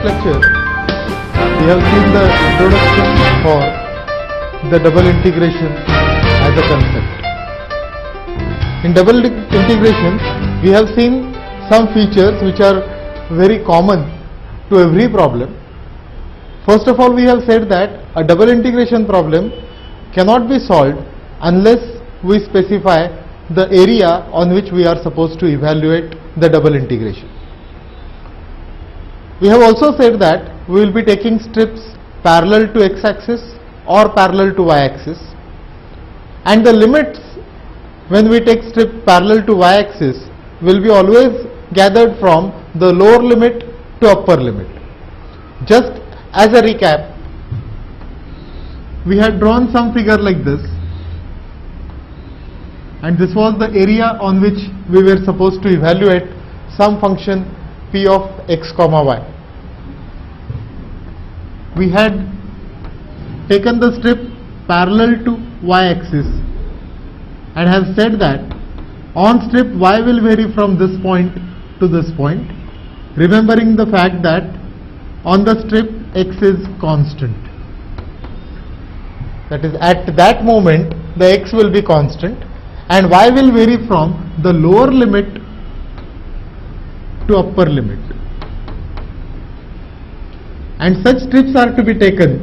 lecture, we have seen the introduction for the double integration as a concept. In double integration, we have seen some features which are very common to every problem. First of all, we have said that a double integration problem cannot be solved unless we specify the area on which we are supposed to evaluate the double integration. We have also said that we will be taking strips parallel to x-axis or parallel to y-axis, and the limits when we take strip parallel to y-axis will be always gathered from the lower limit to upper limit. Just as a recap, we had drawn some figure like this, and this was the area on which we were supposed to evaluate some function p of x comma y. We had taken the strip parallel to y-axis and have said that on strip y will vary from this point to this point, remembering the fact that on the strip x is constant. That is, at that moment the x will be constant and y will vary from the lower limit to upper limit. And such strips are to be taken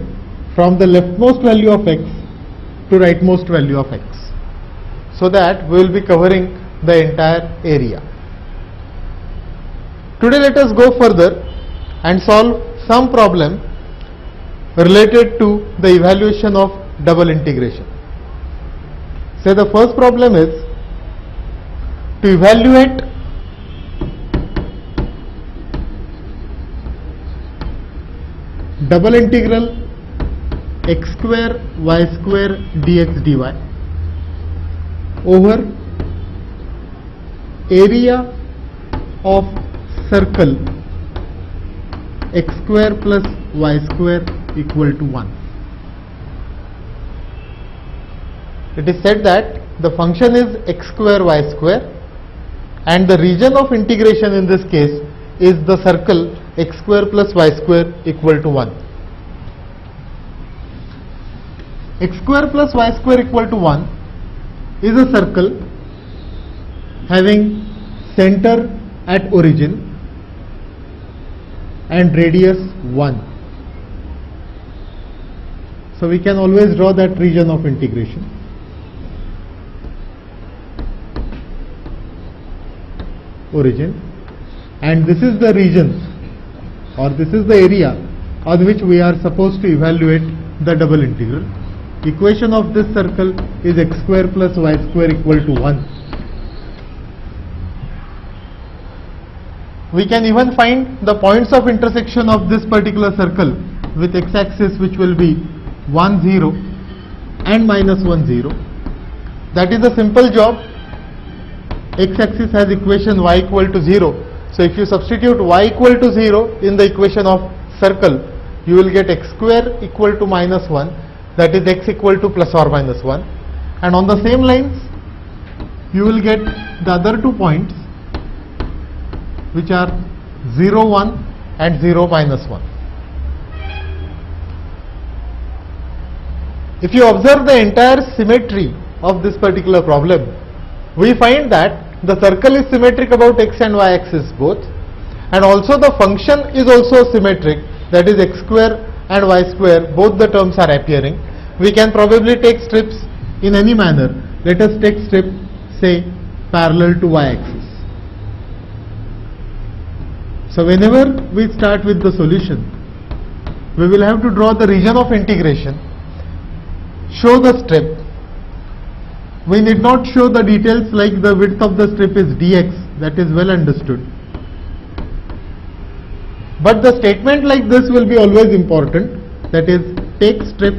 from the leftmost value of x to rightmost value of x, so that we will be covering the entire area. Today let us go further and solve some problem related to the evaluation of double integration. So the first problem is to evaluate double integral x square y square dx dy over area of circle x square plus y square equal to 1. It is said that the function is x square y square and the region of integration in this case is the circle x square plus y square equal to 1. X square plus y square equal to 1 is a circle having center at origin and radius 1. So we can always draw that region of integration. Origin, and this is the region, or this is the area on which we are supposed to evaluate the double integral. Equation of this circle is x square plus y square equal to 1. We can even find the points of intersection of this particular circle with x-axis, which will be 1 0 and minus 1 0. That is a simple job. X-axis has equation y equal to 0. So if you substitute y equal to 0 in the equation of circle, you will get x square equal to minus 1, that is x equal to plus or minus 1. And on the same lines, you will get the other 2 points, which are 0 1 and 0 minus 1. If you observe the entire symmetry of this particular problem, we find that the circle is symmetric about x and y axis both, and also the function is also symmetric, that is x square and y square, both the terms are appearing. We can probably take strips in any manner. Let us take strip, say, parallel to y axis. So whenever we start with the solution, we will have to draw the region of integration, show the strip. We need not show the details like the width of the strip is dx, that is well understood. But the statement like this will be always important, that is, take strip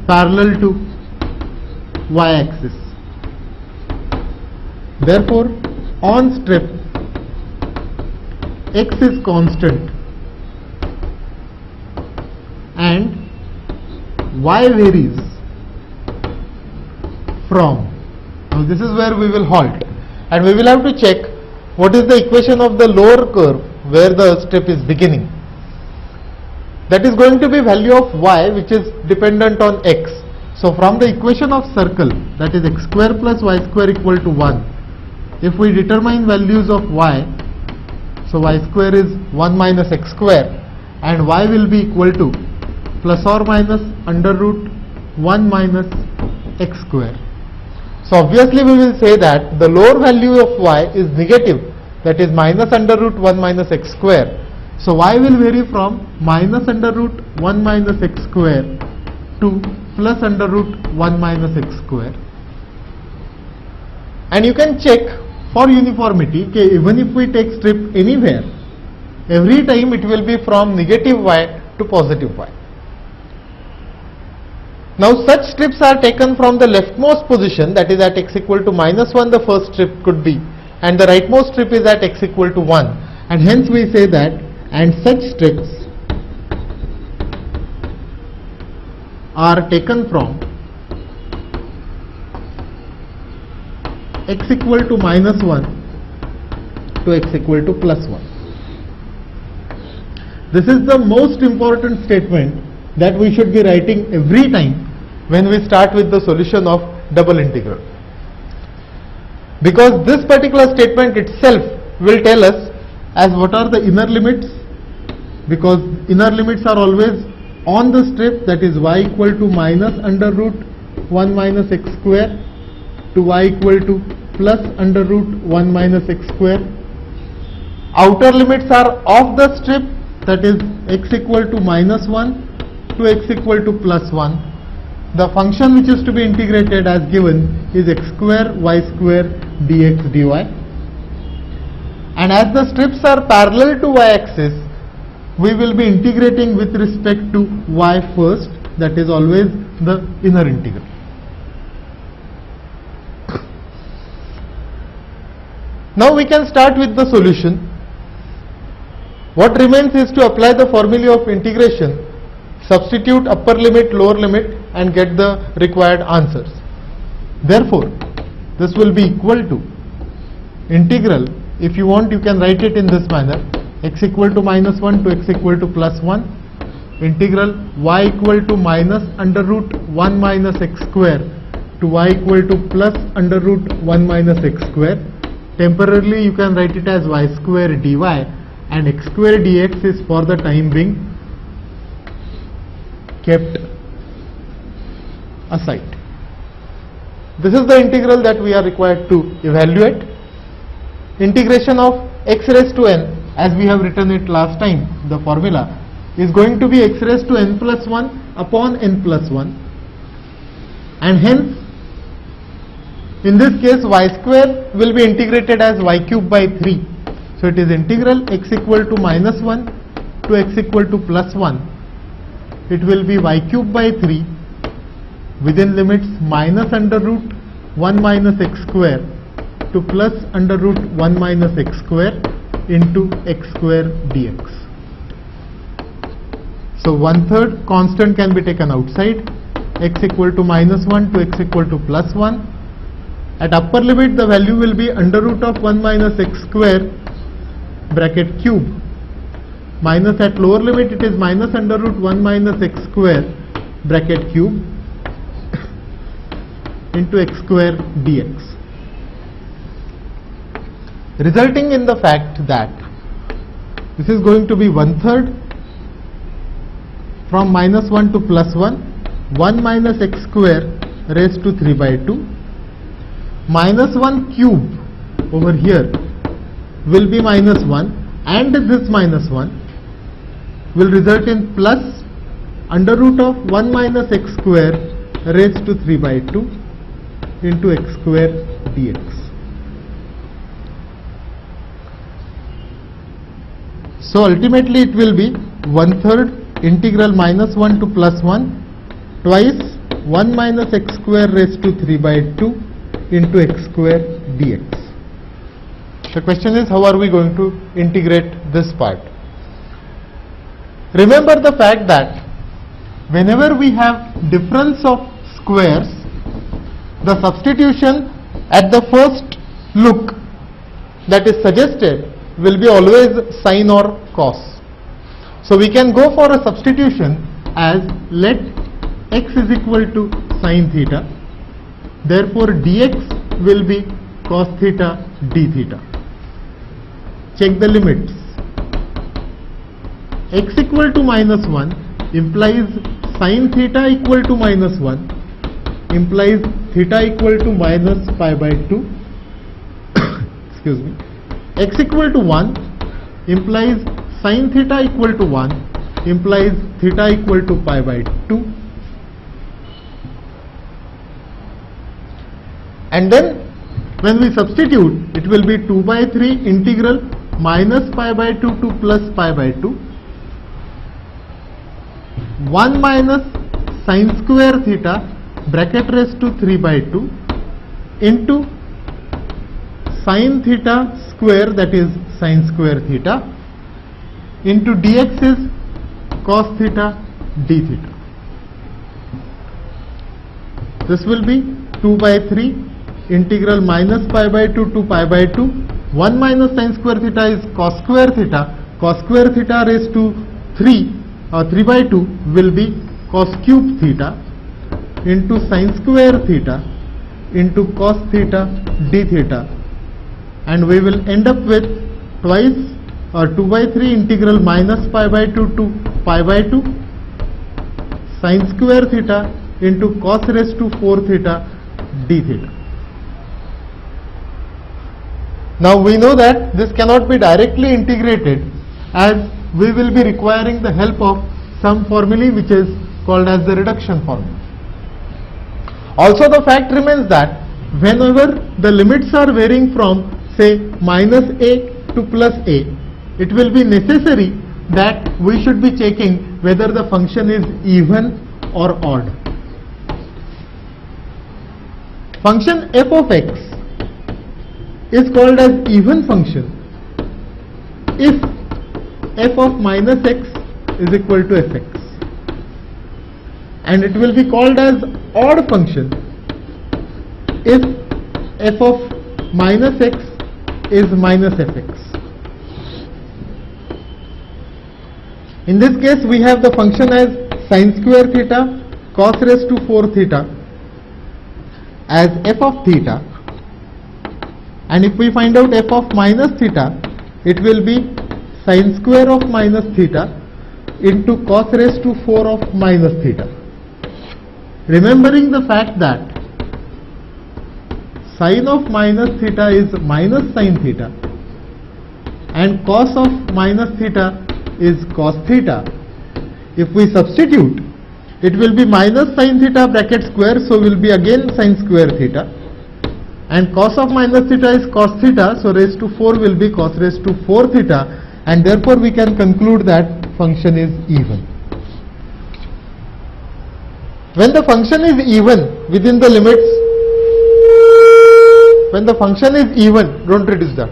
parallel to y-axis. Therefore, on strip, x is constant and y varies from. Now this is where we will halt, and we will have to check what is the equation of the lower curve where the strip is beginning. That is going to be value of y, which is dependent on x. So from the equation of circle, that is x square plus y square equal to 1, if we determine values of y, so y square is 1 minus x square and y will be equal to plus or minus under root 1 minus x square. So obviously we will say that the lower value of y is negative, that is minus under root 1 minus x square. So y will vary from minus under root 1 minus x square to plus under root 1 minus x square. And you can check for uniformity, okay, even if we take strip anywhere, every time it will be from negative y to positive y. Now such strips are taken from the leftmost position, that is at x equal to minus 1 the first strip could be, and the rightmost strip is at x equal to 1, and hence we say that and such strips are taken from x equal to minus 1 to x equal to plus 1. This is the most important statement that we should be writing every time when we start with the solution of double integral, because this particular statement itself will tell us as what are the inner limits, because inner limits are always on the strip, that is y equal to minus under root 1 minus x square to y equal to plus under root 1 minus x square. Outer limits are off the strip, that is x equal to minus 1 to x equal to plus 1. The function which is to be integrated as given is x square y square dx dy, and as the strips are parallel to y-axis, we will be integrating with respect to y first, that is always the inner integral. Now we can start with the solution. What remains is to apply the formula of integration, substitute upper limit, lower limit, and get the required answers. Therefore, this will be equal to integral, if you want you can write it in this manner, x equal to minus 1 to x equal to plus 1, integral y equal to minus under root 1 minus x square to y equal to plus under root 1 minus x square. Temporarily you can write it as y square dy, and x square dx is for the time being kept aside. This is the integral that we are required to evaluate. Integration of x raised to n, as we have written it last time, the formula is going to be x raised to n plus 1 upon n plus 1, and hence in this case y square will be integrated as y cube by 3. So it is integral x equal to minus 1 to x equal to plus 1. It will be y cube by 3 within limits minus under root 1 minus x square to plus under root 1 minus x square into x square dx. So 1/3 constant can be taken outside, x equal to minus 1 to x equal to plus 1. At upper limit the value will be under root of 1 minus x square bracket cube, minus at lower limit it is minus under root 1 minus x square bracket cube into x square dx, resulting in the fact that this is going to be 1/3 from minus 1 to plus 1, 1 minus x square raised to 3 by 2, minus 1 cube over here will be minus 1, and this minus 1 will result in plus under root of 1 minus x square raised to 3 by 2 into x square dx. So ultimately it will be 1/3 integral minus 1 to plus 1 twice 1 minus x square raised to 3 by 2 into x square dx. The question is, how are we going to integrate this part? Remember the fact that whenever we have difference of squares, the substitution at the first look that is suggested will be always sine or cos. So we can go for a substitution as let x is equal to sine theta. Therefore dx will be cos theta d theta. Check the limits. X equal to minus 1 implies sine theta equal to minus 1 implies theta equal to minus pi by 2. Excuse me. X equal to 1 implies sine theta equal to 1 implies theta equal to pi by 2. And then when we substitute, it will be 2 by 3 integral minus pi by 2 to plus pi by 2. 1 minus sine square theta bracket raised to 3 by 2 into sine theta square, that is sine square theta, into dx is cos theta d theta. This will be 2 by 3 integral minus pi by 2 to pi by 2. 1 minus sine square theta is cos square theta. Cos square theta raised to 3 by 2 will be cos cube theta into sine square theta into cos theta d theta, and we will end up with twice 2 by 3 integral minus pi by 2 to pi by 2 sine square theta into cos raised to 4 theta d theta. Now we know that this cannot be directly integrated, as we will be requiring the help of some formulae which is called as the reduction formula. Also the fact remains that whenever the limits are varying from say minus a to plus a, it will be necessary that we should be checking whether the function is even or odd. Function f of x is called as even function if f of minus x is equal to fx, and it will be called as odd function if f of minus x is minus fx. In this case we have the function as sine square theta cos raised to 4 theta as f of theta, and if we find out f of minus theta, it will be sine square of minus theta into cos raised to 4 of minus theta. Remembering the fact that sine of minus theta is minus sine theta and cos of minus theta is cos theta, if we substitute, it will be minus sine theta bracket square, so will be again sine square theta, and cos of minus theta is cos theta, so raised to 4 will be cos raised to 4 theta, and therefore we can conclude that function is even. When the function is even within the limits, when the function is even, don't reduce that.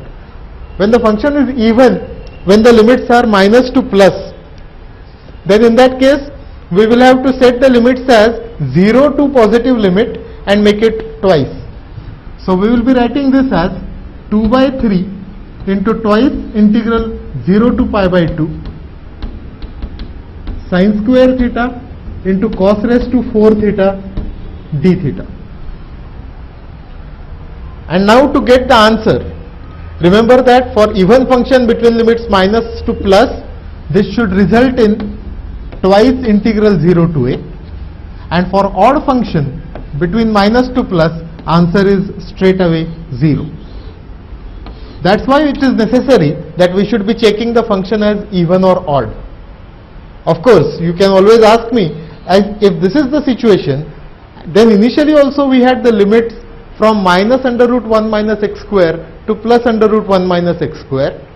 When the function is even, when the limits are minus to plus, then in that case we will have to set the limits as 0 to positive limit and make it twice. So we will be writing this as 2 by 3 into twice integral 0 to pi by 2 sine square theta into cos raised to 4 theta d theta. And now to get the answer, remember that for even function between limits minus to plus, this should result in twice integral 0 to a, and for odd function between minus to plus, answer is straight away 0. That's why it is necessary that we should be checking the function as even or odd. Of course, you can always ask me, as if this is the situation, then initially also we had the limits from minus under root 1 minus x square to plus under root 1 minus x square.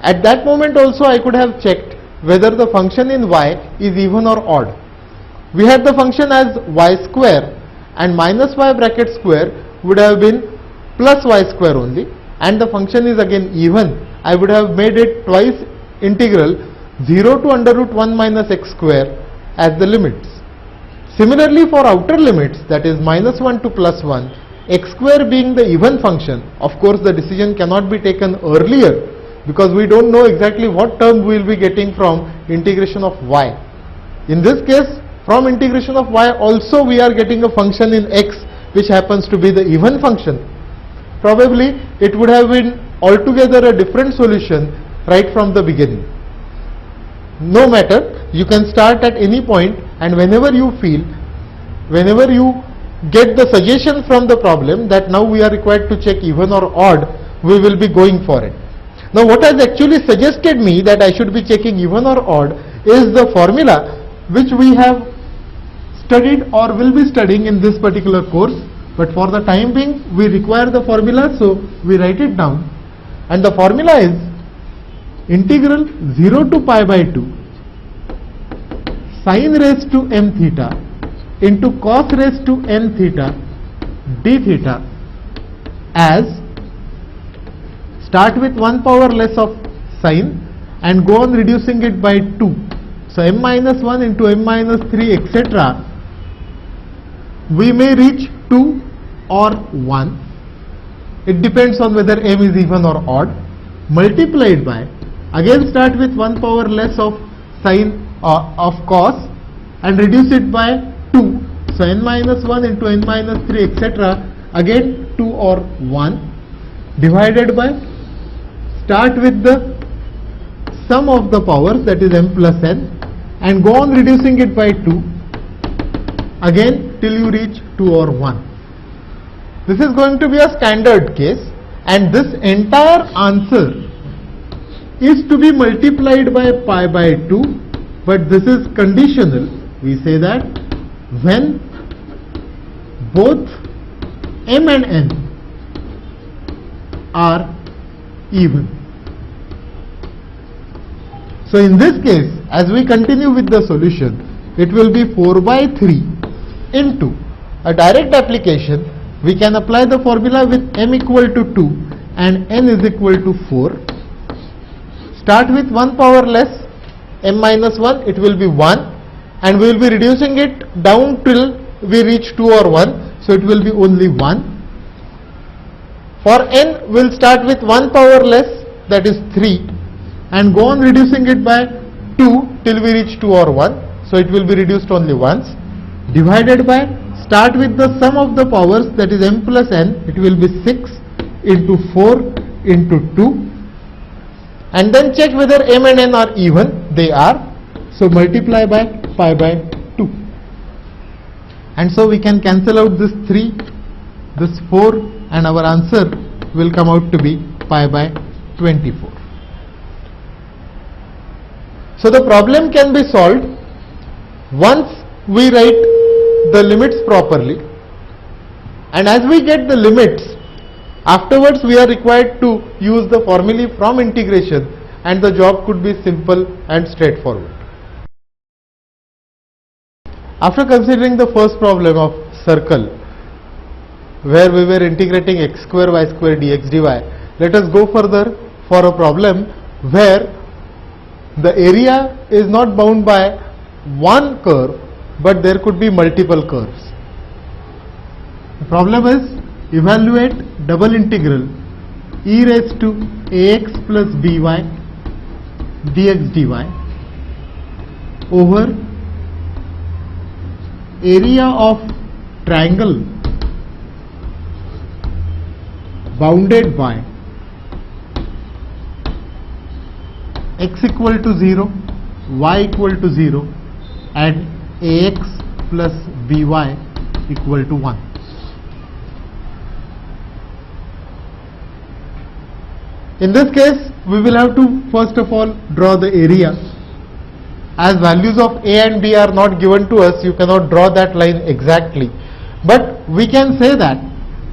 At that moment also I could have checked whether the function in y is even or odd. We had the function as y square, and minus y bracket square would have been plus y square only, and the function is again even. I would have made it twice integral 0 to under root 1 minus x square as the limits. Similarly for outer limits, that is minus 1 to plus 1, x square being the even function, of course the decision cannot be taken earlier because we don't know exactly what term we will be getting from integration of y. In this case, from integration of y also we are getting a function in x which happens to be the even function. Probably it would have been altogether a different solution right from the beginning. No matter, you can start at any point, and whenever you feel, whenever you get the suggestion from the problem that now we are required to check even or odd, we will be going for it. Now what has actually suggested me that I should be checking even or odd is the formula which we have studied or will be studying in this particular course, but for the time being we require the formula, so we write it down, and the formula is integral 0 to pi by 2 sin raised to m theta into cos raised to n theta d theta, as start with 1 power less of sine and go on reducing it by 2. So m minus 1 into m minus 3 etc. We may reach 2 or 1. It depends on whether m is even or odd, multiplied by, again start with 1 power less of sine of cos and reduce it by 2. So n minus 1 into n minus 3 etc. again 2 or 1, divided by, start with the sum of the powers, that is m plus n, and go on reducing it by 2 again till you reach 2 or 1. This is going to be a standard case, and this entire answer is to be multiplied by pi by 2, but this is conditional. We say that when both m and n are even. So in this case, as we continue with the solution, it will be 4 by 3 into a direct application. We can apply the formula with m equal to 2 and n is equal to 4. Start with 1 power less m minus 1, it will be 1, and we will be reducing it down till we reach 2 or 1, so it will be only 1. For n, we will start with 1 power less, that is 3, and go on reducing it by 2 till we reach 2 or 1, so it will be reduced only once, divided by, start with the sum of the powers, that is m plus n, it will be 6 into 4 into 2, and then check whether m and n are even. They are, so multiply by pi by 2, and so we can cancel out this 3, this 4, and our answer will come out to be pi by 24. So the problem can be solved once we write the limits properly, and as we get the limits, afterwards we are required to use the formulae from integration, and the job could be simple and straightforward. After considering the first problem of circle, where we were integrating x square y square dx dy, let us go further for a problem where the area is not bound by one curve, but there could be multiple curves. The problem is, evaluate double integral e raised to ax plus by dx dy over area of triangle bounded by x equal to 0, y equal to 0, and ax plus by equal to 1. In this case, we will have to first of all draw the area. As values of a and b are not given to us, you cannot draw that line exactly. But we can say that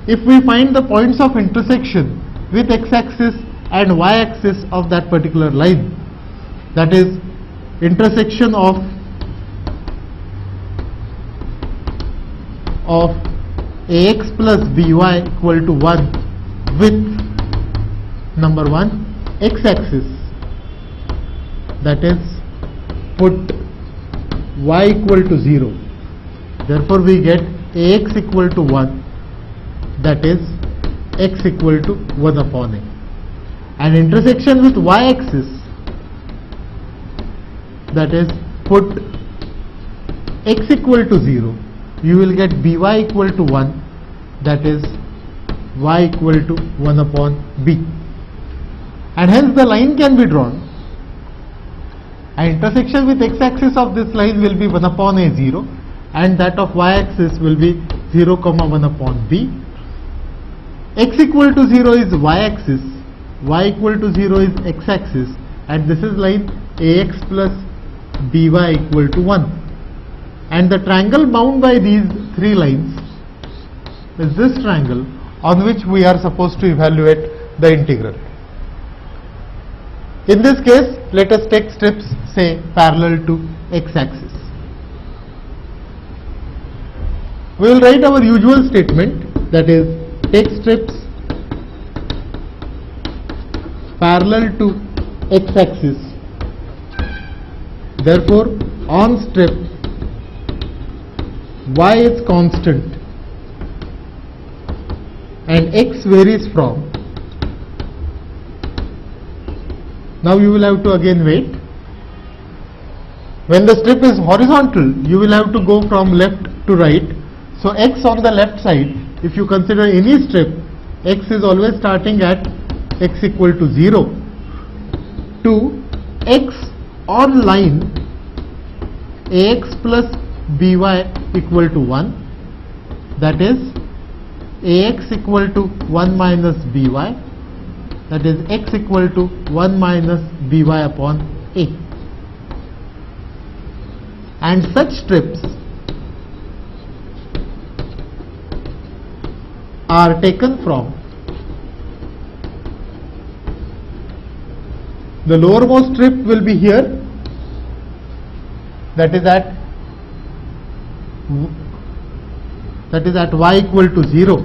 if we find the points of intersection with x-axis and y-axis of that particular line, that is intersection of ax plus by equal to 1 with number 1 x-axis, that is put y equal to 0, therefore we get ax equal to 1, that is x equal to 1 upon a. and intersection with y-axis, that is, put x equal to 0, you will get by equal to 1, that is y equal to 1 upon b, and hence the line can be drawn, and intersection with x-axis of this line will be 1 upon a 0, and that of y-axis will be 0 comma 1 upon b. X equal to 0 is y-axis, y equal to 0 is x-axis, and this is line ax plus by equal to 1, and the triangle bound by these three lines is this triangle on which we are supposed to evaluate the integral. In this case, let us take strips, say, parallel to x-axis. We will write our usual statement, that is, take strips parallel to x-axis. Therefore, on strip y is constant and x varies from. Now you will have to again wait. When the strip is horizontal, you will have to go from left to right. So x on the left side, if you consider any strip, x is always starting at x equal to 0 to x on line ax plus by equal to 1, that is ax equal to 1 minus by, that is x equal to 1 minus by upon a. And such strips are taken from the lowermost strip will be here, that is at y equal to 0,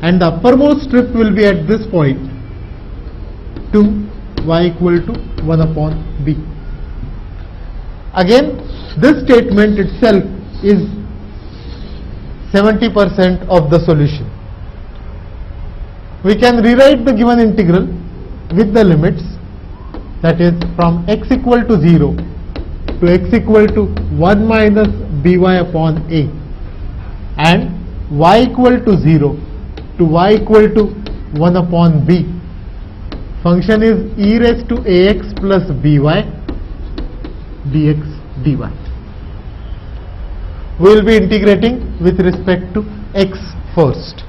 and the uppermost strip will be at this point to y equal to 1 upon b. Again, this statement itself is 70% of the solution. We can rewrite the given integral with the limits, that is from x equal to 0 to x equal to 1 minus by upon a, and y equal to 0 to y equal to 1 upon b. Function is e raised to ax plus by dx dy. We will be integrating with respect to x first.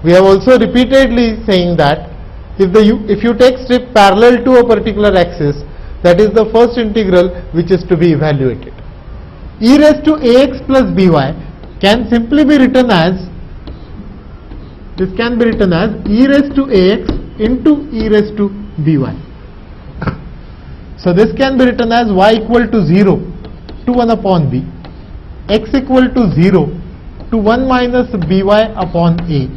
We have also repeatedly saying that if you take strip parallel to a particular axis, that is the first integral which is to be evaluated. E raised to ax plus by can simply be written as, this can be written as e raised to ax into e raised to by. So this can be written as y equal to 0 to 1 upon b, x equal to 0 to 1 minus by upon a.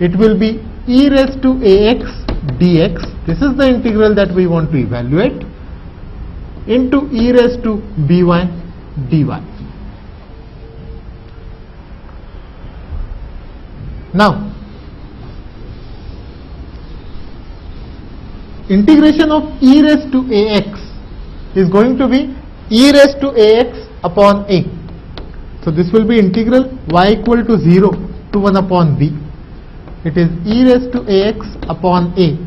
It will be e raised to ax dx, this is the integral that we want to evaluate, into e raised to by dy. Now, integration of e raised to ax is going to be e raised to ax upon a. So this will be integral y equal to 0 to 1 upon b. It is e raised to ax upon a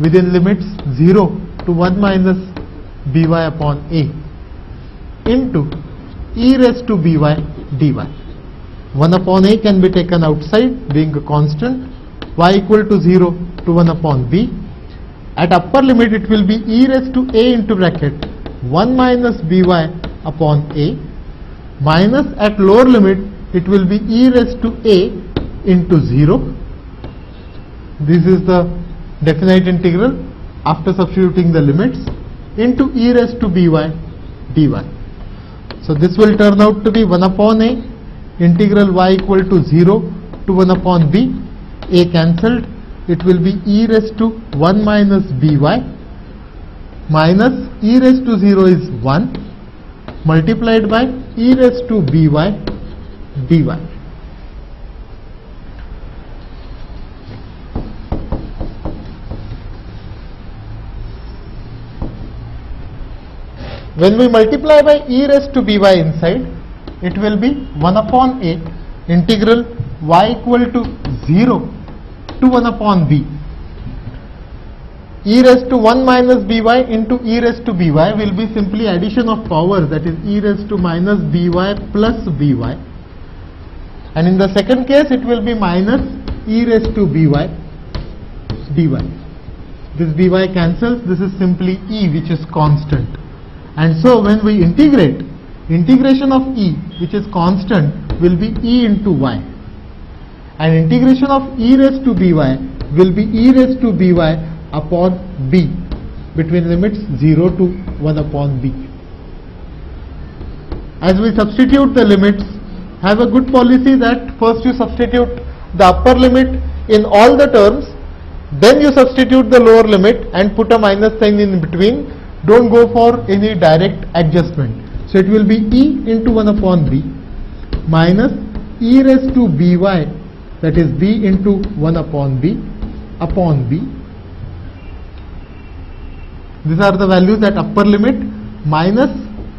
within limits 0 to 1 minus by upon a into e raised to by dy. 1 upon a can be taken outside being a constant, y equal to 0 to 1 upon b. At upper limit it will be e raised to a into bracket 1 minus by upon a, minus at lower limit it will be e raised to a into 0. This is the definite integral after substituting the limits into e raised to by dy. So this will turn out to be 1 upon a integral y equal to 0 to 1 upon b, a cancelled, it will be e raised to 1 minus by minus e raised to 0 is 1 multiplied by e raised to by dy. When we multiply by e raised to by inside, it will be 1 upon a integral y equal to 0 to 1 upon b. E raised to 1 minus by into e raised to by will be simply addition of powers, that is e raised to minus by plus by. And in the second case it will be minus e raised to by dy. This by cancels, this is simply e, which is constant. And so when we integrate, integration of e, which is constant, will be e into y. And integration of e raised to by will be e raised to by upon b, between limits 0 to 1 upon b. As we substitute the limits, have a good policy that first you substitute the upper limit in all the terms, then you substitute the lower limit and put a minus sign in between. Don't go for any direct adjustment. So it will be e into 1 upon b minus e raised to by, that is b into 1 upon b. These are the values at upper limit minus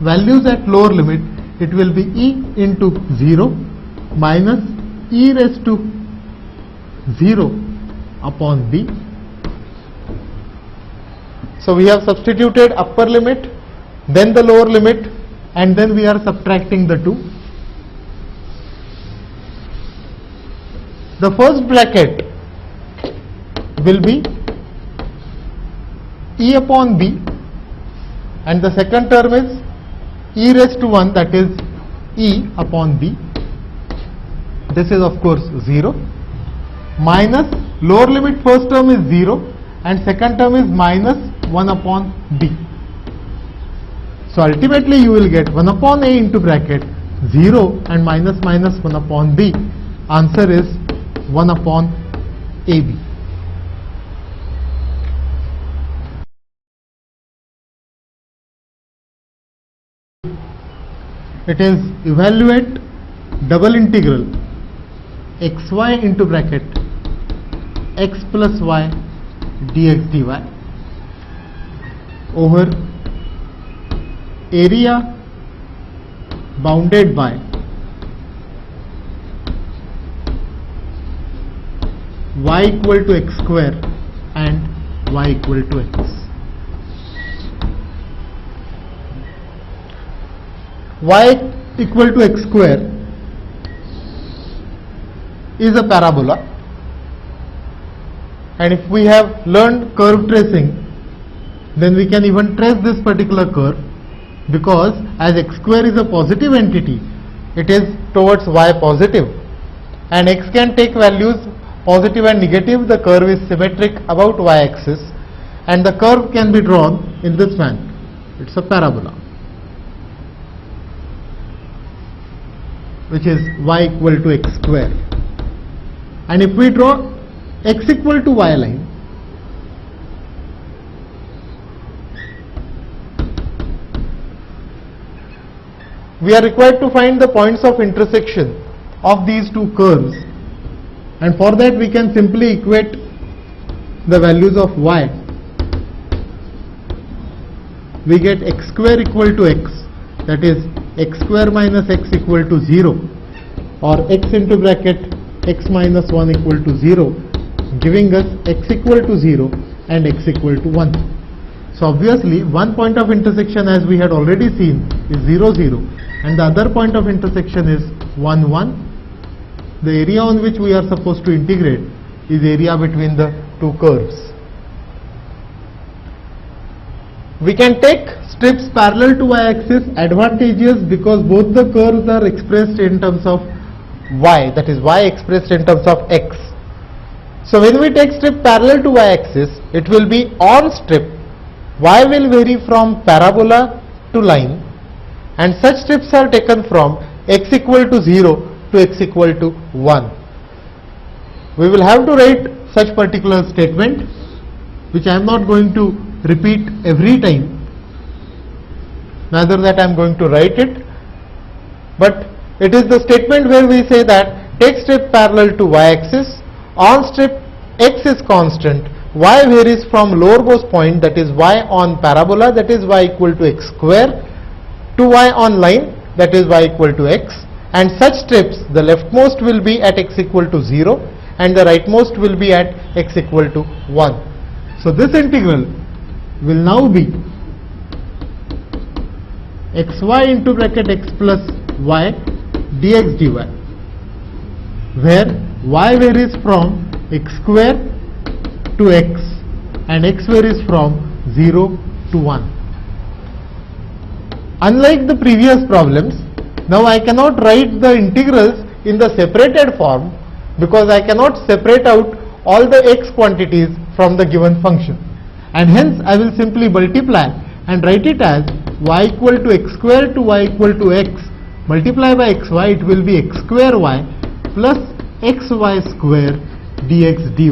values at lower limit. It will be e into 0 minus e raised to 0 upon b. So we have substituted upper limit, then the lower limit, and then we are subtracting the two. The first bracket will be e upon b, and the second term is e raised to 1, that is e upon b. This is of course 0 minus lower limit, first term is 0 and second term is minus 1 upon b. So ultimately you will get 1 upon a into bracket 0 and minus 1 upon b. Answer is 1 upon ab. It is evaluate double integral xy into bracket x plus y dx dy over area bounded by y equal to x square and y equal to x. Y equal to x square is a parabola, and if we have learned curve tracing, then we can even trace this particular curve, because as x square is a positive entity, it is towards y positive, and x can take values positive and negative. The curve is symmetric about y axis, and the curve can be drawn in this manner. It's a parabola, which is y equal to x square. And if we draw x equal to y line, we are required to find the points of intersection of these two curves, and for that we can simply equate the values of y. We get x square equal to x, that is x square minus x equal to 0, or x into bracket x minus 1 equal to 0, giving us x equal to 0 and x equal to 1. So obviously one point of intersection, as we had already seen, is 0 0, and the other point of intersection is 1 1. The area on which we are supposed to integrate is area between the two curves. We can take strips parallel to y-axis, advantageous because both the curves are expressed in terms of y, that is y expressed in terms of x. So when we take strip parallel to y-axis, it will be on strip, y will vary from parabola to line, and such strips are taken from x equal to 0 to x equal to 1. We will have to write such particular statement, which I am not going to repeat every time, neither that I am going to write it, but it is the statement where we say that take strip parallel to y-axis, on strip x is constant, y varies from lowermost point, that is y on parabola, that is y equal to x square, to y on line, that is y equal to x, and such steps the leftmost will be at x equal to 0 and the rightmost will be at x equal to 1. So this integral will now be xy into bracket x plus y dx dy, where y varies from x square to x and x varies from 0 to 1. Unlike the previous problems, now I cannot write the integrals in the separated form because I cannot separate out all the x quantities from the given function, and hence I will simply multiply and write it as y equal to x square to y equal to x multiply by xy, it will be x square y plus xy square dx dy.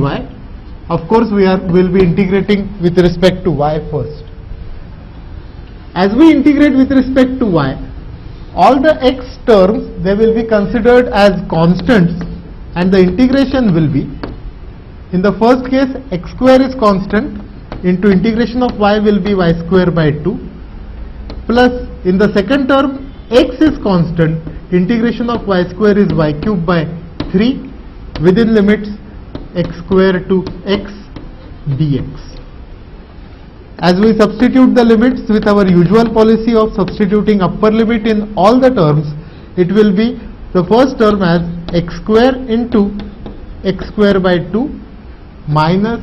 Of course we will be integrating with respect to y first. As we integrate with respect to y, all the x terms, they will be considered as constants, and the integration will be, in the first case x square is constant, into integration of y will be y square by 2, plus in the second term x is constant, integration of y square is y cube by 3 within limits x square to x dx. As we substitute the limits with our usual policy of substituting upper limit in all the terms, it will be the first term as x square into x square by 2 minus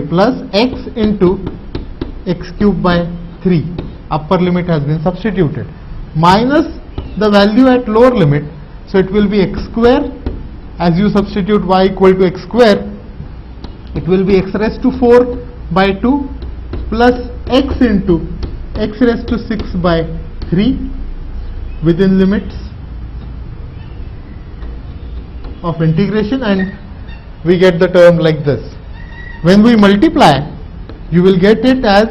plus x into x cube by 3, upper limit has been substituted, minus the value at lower limit, so it will be x square. As you substitute y equal to x square, it will be x raised to 4 by 2 plus x into x raised to 6 by 3 within limits of integration, and we get the term like this. When we multiply, you will get it as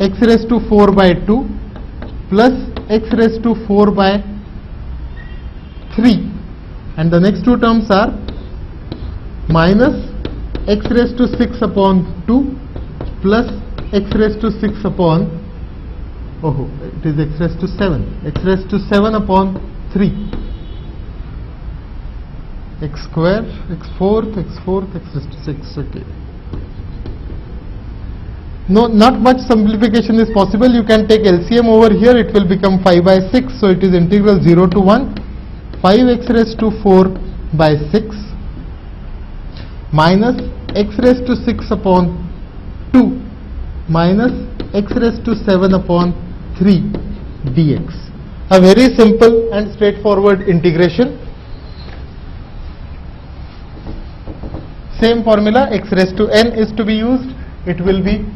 x raised to 4 by 2 plus x raised to 4 by 3, and the next two terms are minus x raised to 6 upon 2 plus x raised to 6 upon, it is x raised to 7, x raised to 7 upon 3, x square, x fourth, x raised to 6, okay. No, not much simplification is possible. You can take LCM over here, it will become 5 by 6, so it is integral 0 to 1, 5x raised to 4 by 6 minus x raised to 6 upon 2 minus x raised to 7 upon 3 dx. A very simple and straightforward integration. Same formula, x raised to n is to be used. It will be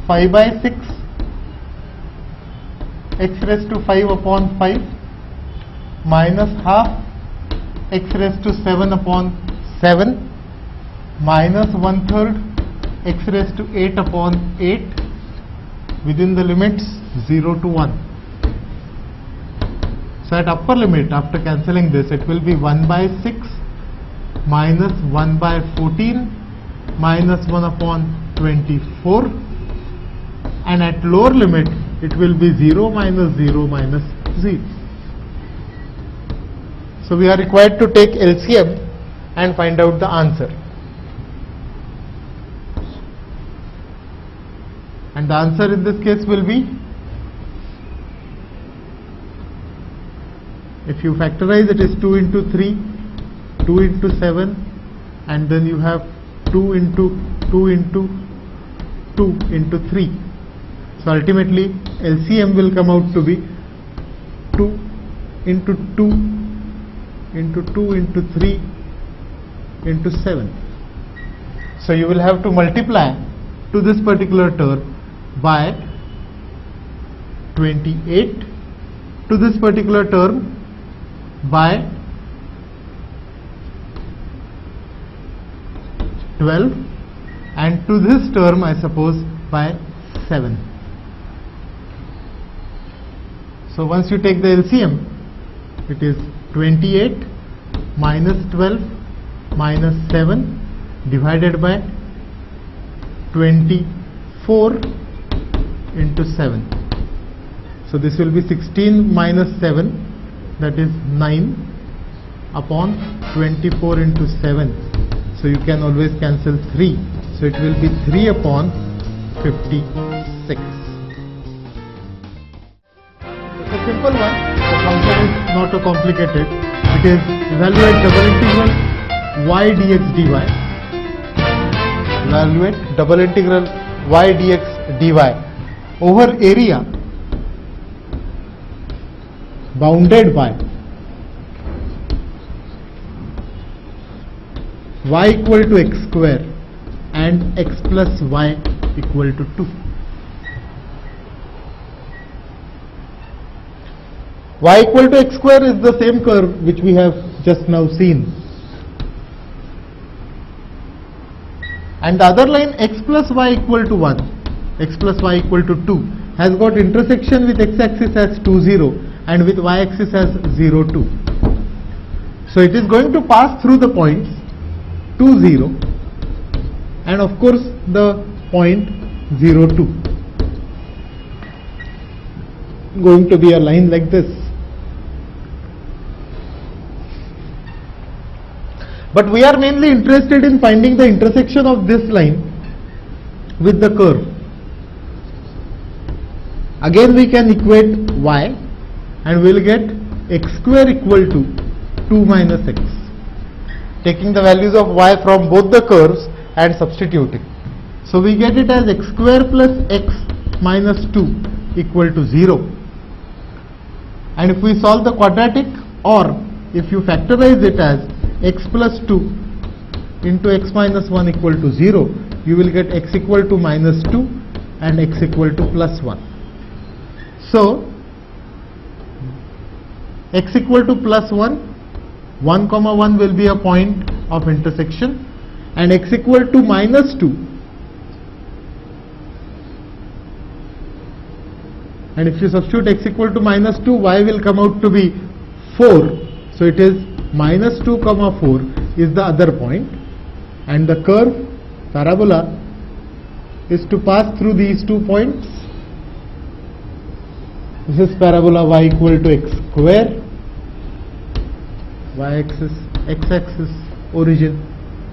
5 by 6 x raised to 5 upon 5 minus half x raised to 7 upon 7 minus 1/3 x raised to 8 upon 8 within the limits 0 to 1. So at upper limit, after cancelling this, it will be 1 by 6 minus 1 by 14 minus 1 upon 24, and at lower limit it will be 0 minus 0 minus 0. So we are required to take LCM and find out the answer. And the answer in this case will be, if you factorize, it is 2 into 3, 2 into 7, and then you have 2 into 2 into 2 into 3. So ultimately LCM will come out to be 2 into 2 into 2 into 3 into 7. So you will have to multiply to this particular term by 28, to this particular term by 12, and to this term I suppose by 7. So once you take the LCM, it is 28 minus 12 minus 7 divided by 24 into 7. So this will be 16 minus 7, that is 9 upon 24 into 7. So you can always cancel 3. So it will be 3 upon 56. It's a simple one. The function is not too complicated. It is evaluate double integral y dx dy. Evaluate double integral y dx dy over area bounded by y equal to x square and x plus y equal to 2. Y equal to x square is the same curve which we have just now seen, and the other line x plus y equal to 1, x plus y equal to 2 has got intersection with x axis as 2 0 and with y axis as 0 2. So it is going to pass through the points 2 0 and of course the point 0 2, going to be a line like this. But we are mainly interested in finding the intersection of this line with the curve. Again we can equate y and we will get x square equal to 2 minus x, taking the values of y from both the curves and substituting. So we get it as x square plus x minus 2 equal to 0. And if we solve the quadratic, or if you factorize it as x plus 2 into x minus 1 equal to 0, you will get x equal to minus 2 and x equal to plus 1. So x equal to plus 1, 1 comma 1 will be a point of intersection, and x equal to minus 2, and if you substitute x equal to minus 2, y will come out to be 4. So it is minus 2 comma 4 is the other point, and the curve parabola is to pass through these 2 points. This is parabola y equal to x square, y axis, x axis, origin,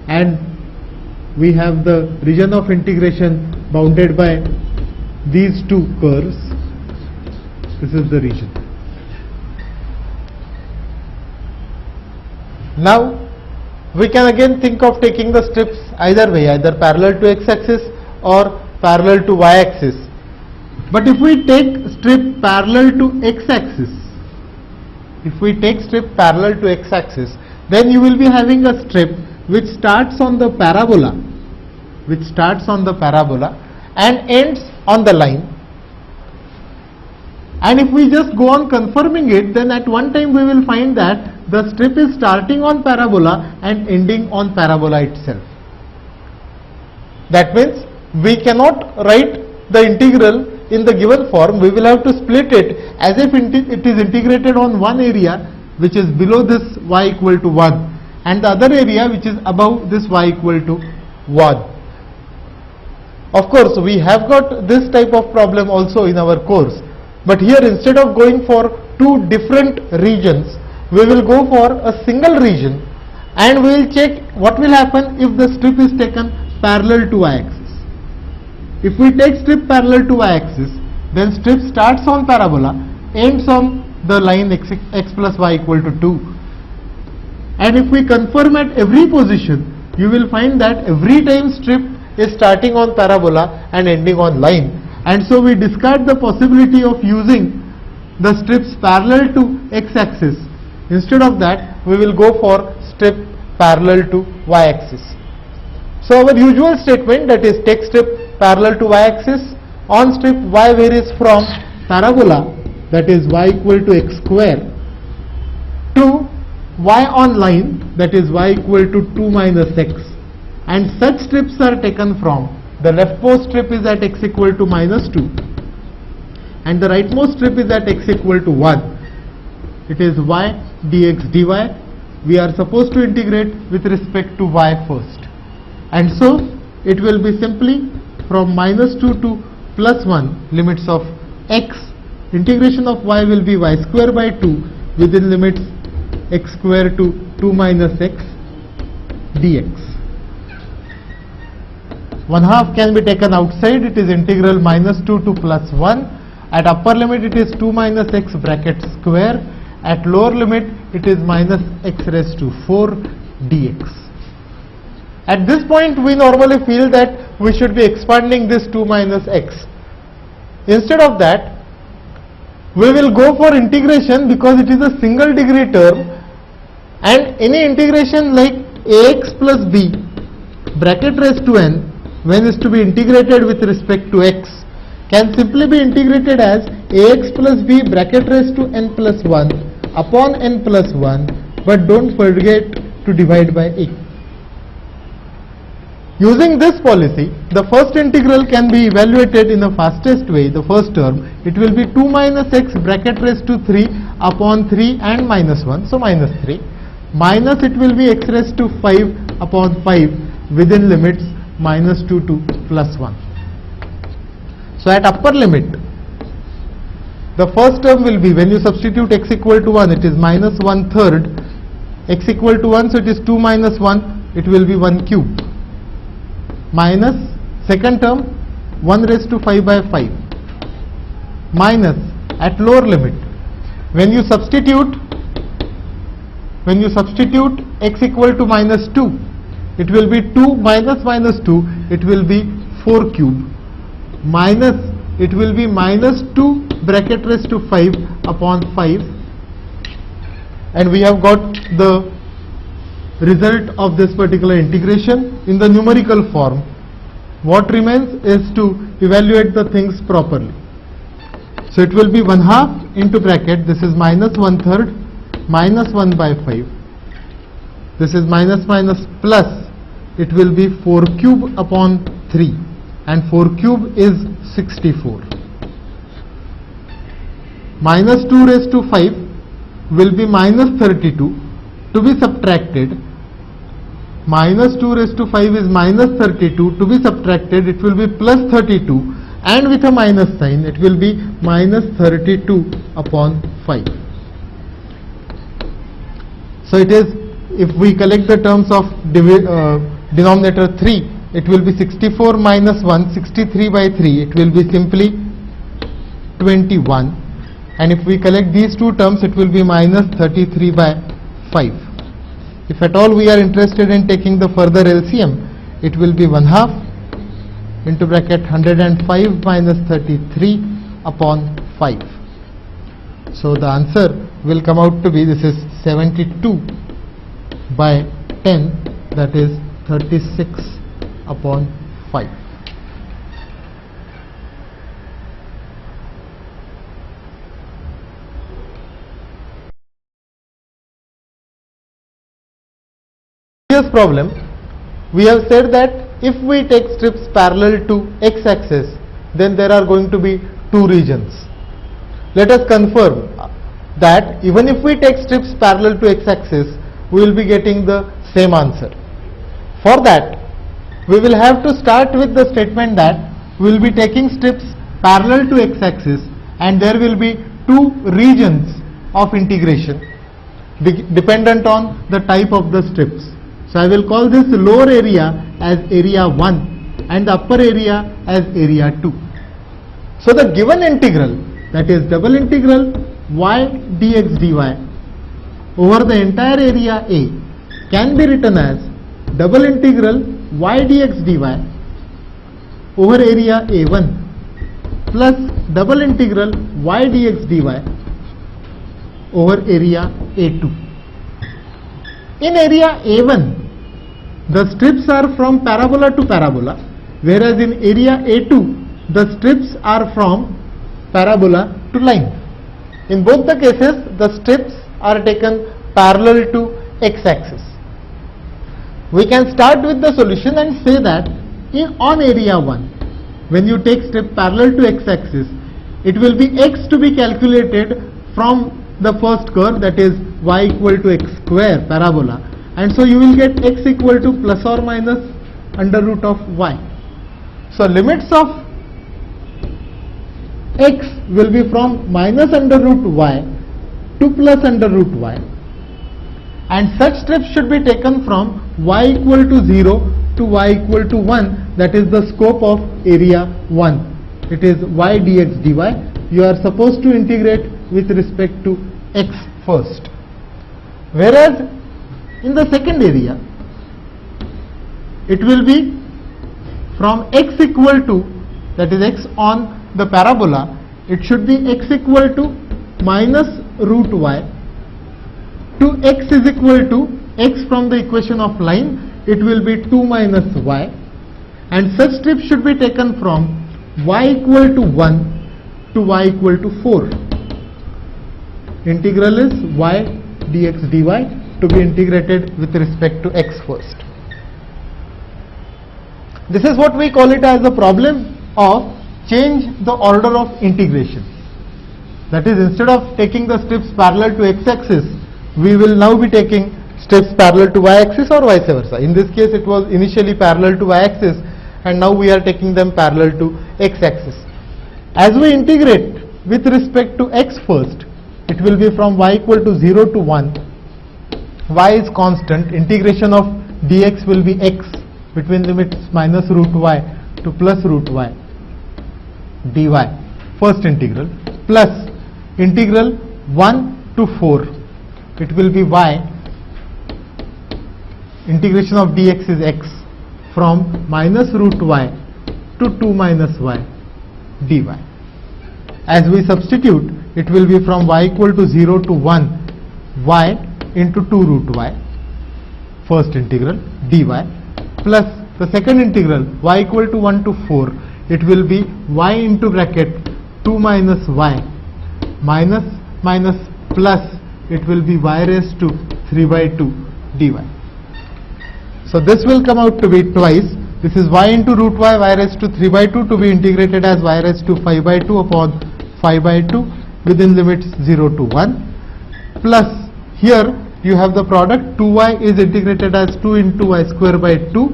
and we have the region of integration bounded by these 2 curves. This is the region. Now we can again think of taking the strips either way, either parallel to x axis or parallel to y axis. But if we take strip parallel to x axis, then you will be having a strip which starts on the parabola, and ends on the line. And if we just go on confirming it, then at one time we will find that the strip is starting on parabola and ending on parabola itself. That means we cannot write the integral in the given form. We will have to split it as if it is integrated on one area which is below this y equal to 1, and the other area which is above this y equal to 1. Of course, we have got this type of problem also in our course, but here instead of going for 2 different regions, we will go for a single region, and we will check what will happen if the strip is taken parallel to y axis. If we take strip parallel to y axis, then strip starts on parabola, ends on the line x plus y equal to 2. And if we confirm at every position, you will find that every time strip is starting on parabola and ending on line. And so we discard the possibility of using the strips parallel to x axis. Instead of that, we will go for strip parallel to y axis. So our usual statement, that is take strip parallel to y axis, on strip y varies from parabola, that is y equal to x square, to y on line, that is y equal to 2 minus x, and such strips are taken from the leftmost strip is at x equal to minus 2 and the rightmost strip is at x equal to 1. It is y dx dy. We are supposed to integrate with respect to y first, and so it will be simply from -2 to +1 limits of x, integration of y will be y square by 2 within limits x square to 2 minus x dx. 1/2 can be taken outside, it is integral -2 to +1. At upper limit it is 2 minus x bracket square, at lower limit it is minus x raised to 4 dx. At this point we normally feel that we should be expanding this 2 minus x. Instead of that, we will go for integration because it is a single degree term, and any integration like ax plus b bracket raised to n, when is to be integrated with respect to x, can simply be integrated as ax plus b bracket raised to n plus 1 upon n plus 1, but don't forget to divide by a. Using this policy, the first integral can be evaluated in the fastest way. The first term, it will be 2 minus x bracket raised to 3 upon 3 and minus 1, so minus 3, minus it will be x raised to 5 upon 5 within limits -2 to +1. So at upper limit, the first term will be, when you substitute x equal to 1, it is -1/3, x equal to 1, so it is 2 minus 1, it will be 1 cube, minus second term 1 raised to 5 by 5, minus at lower limit, when you substitute x equal to -2, it will be 2 minus -2, it will be 4 cube, minus it will be -2 bracket raised to 5 upon 5, and we have got the result of this particular integration in the numerical form. What remains is to evaluate the things properly. So it will be 1/2 into bracket, this is -1/3 minus 1 by 5, this is minus minus plus, it will be 4 cube upon 3, and 4 cube is 64. Minus 2 raised to 5 will be minus 32 to be subtracted. Minus 2 raised to 5 is minus 32 to be subtracted, it will be plus 32, and with a minus sign it will be minus 32 upon 5. So it is, if we collect the terms of denominator 3, it will be 64 minus 1, 63 by 3, it will be simply 21, and if we collect these two terms, it will be minus 33 by 5. If at all we are interested in taking the further LCM, it will be 1/2 into bracket 105 minus 33 upon 5. So the answer will come out to be, this is 72 by 10, that is 36 upon 5. Previous problem, we have said that if we take strips parallel to x-axis, then there are going to be two regions. Let us confirm that even if we take strips parallel to x-axis, we will be getting the same answer. For that, we will have to start with the statement that we will be taking strips parallel to x-axis, and there will be two regions of integration dependent on the type of the strips. So I will call this lower area as area 1 and the upper area as area 2. So the given integral, that is double integral y dx dy over the entire area A, can be written as double integral y dx dy over area A1 plus double integral y dx dy over area A2. In area A1, the strips are from parabola to parabola, whereas in area A2, the strips are from parabola to line. In both the cases, the strips are taken parallel to x-axis. We can start with the solution and say that on area 1, when you take strip parallel to x-axis, it will be x to be calculated from the first curve, that is y equal to x square parabola, and so you will get x equal to plus or minus under root of y. So limits of x will be from minus under root y to plus under root y, and such steps should be taken from y equal to 0 to y equal to 1, that is the scope of area 1. It is y dx dy. You are supposed to integrate with respect to x first. Whereas in the second area, it will be from x equal to, that is x on the parabola, it should be x equal to minus root y to x is equal to x from the equation of line, it will be 2 minus y, and such steps should be taken from y equal to 1 to y equal to 4. Integral is y dx dy to be integrated with respect to x first. This is what we call it as the problem of change the order of integration. That is, instead of taking the steps parallel to x-axis, we will now be taking steps parallel to y-axis or vice versa. In this case, it was initially parallel to y-axis, and now we are taking them parallel to x-axis. As we integrate with respect to x first, it will be from y equal to 0 to 1. Y is constant. Integration of dx will be x between limits minus root y to plus root y dy, first integral, plus integral 1 to 4, it will be y, integration of dx is x, from minus root y to 2 minus y dy. As we substitute, it will be from y equal to 0 to 1 y into 2 root y, first integral dy, plus the second integral y equal to 1 to 4, it will be y into bracket 2 minus y minus minus plus, it will be y raised to 3 by 2 dy. So this will come out to be twice. This is y into root y, y raised to 3 by 2 to be integrated as y raised to 5 by 2 upon 5 by 2 within limits 0 to 1, plus here you have the product 2y is integrated as 2 into y square by 2,